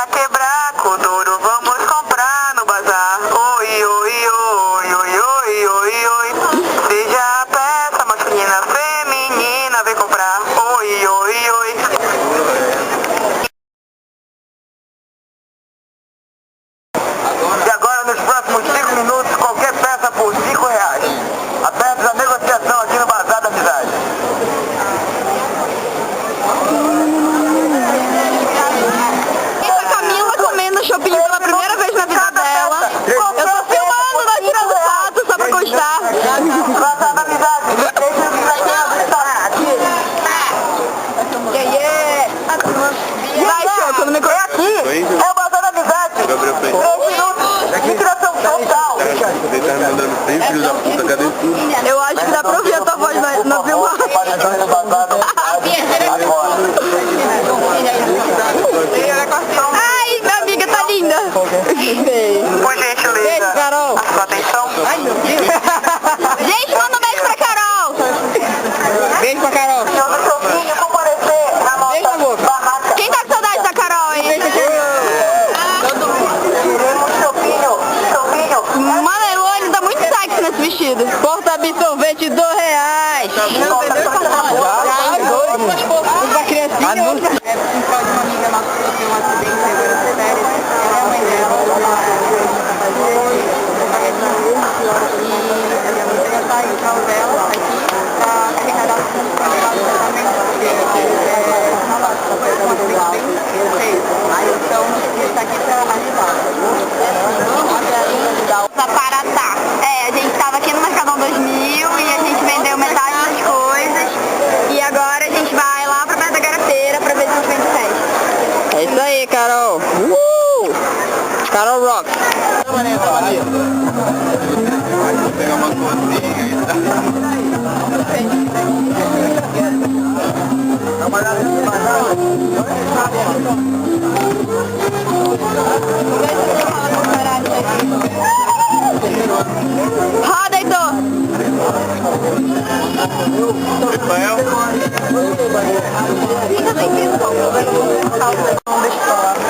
pra quebrar, Kuduro, vamos comprar no bazar. Oi, oi, oi, oi, oi, oi, oi. Seja a peça masculina, feminina, vem comprar. Oi, oi, oi. E agora, nos próximos 5 minutos, qualquer peça por R$5. Abertos a negociação aqui no Bazar da Cidade. Essa é a Camila comendo shopping pela primeira vez na vida dela. Eu tô filmando, nós tirando foto só pra constar. Bazar da Amizade. Vai, Choco, no microfone. É aqui, é o Bazar da Amizade. 3 minutos. Interação total. Ele tá me mandando bem, filho da puta, cadê tudo? Eu acho que dá pra ouvir a tua voz na filmagem. Ai, minha amiga tá linda. Por gentileza. Beijo, Carol. A sua atenção. Ai, meu Deus. Gente, manda um beijo pra Carol. Beijo pra Carol. Senhor do Chopinho comparecer na nossa barraca. Quem tá com saudade da Carol, hein? Queremos Chopinho. Mano, a Elone tá muito sexy nesse vestido. Porta absorvente R$2. Não entendeu? Pra criancinha. Uma amiga nossa que teve um acidente agora sério. Ela é a mãe dela. E a minha mãe já tá em carro dela aqui pra carregar ela com o tratamento. Porque foi um acidente bem feio. Então, a gente tá aqui pra ajudar. Da Paratá. É, a gente tava aqui no Mercadão 2000 e a gente vendeu metade das coisas. E agora a gente vai lá pra perto da Garateira pra ver se não de festa. É isso aí, Carol. Carol Rock. Pegar uma cozinha e Roda, Heitor. Rafael?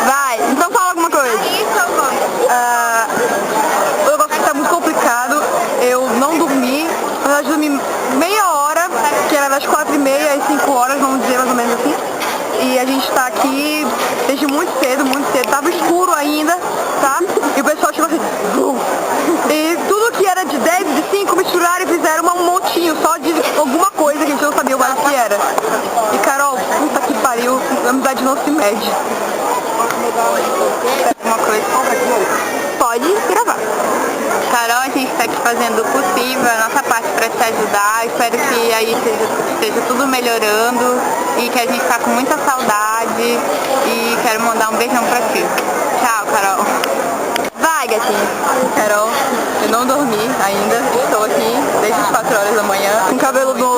Vai, então fala alguma coisa. Eu gosto que tá muito complicado. Eu não dormi. Na verdade, dormi meia hora, que era das 4h30 às 5 horas, vamos dizer mais ou menos assim. E a gente tá aqui desde muito cedo. Tava escuro ainda, tá? E o pessoal chegou assim. E tudo que era de 10 e de 5 misturaram e fizeram um montinho só de alguma coisa que a gente não sabia mais o que era. E Carol, puta que pariu, a amizade não se mede. Uma coisa? Pode gravar. Carol, a gente está aqui fazendo o possível, a nossa parte para te ajudar. Espero que aí esteja tudo melhorando e que a gente tá com muita saudade. E quero mandar um beijão pra ti. Tchau, Carol. Vai, gatinho. Carol, eu não dormi ainda. Estou aqui desde as 4 horas da manhã com cabelo novo.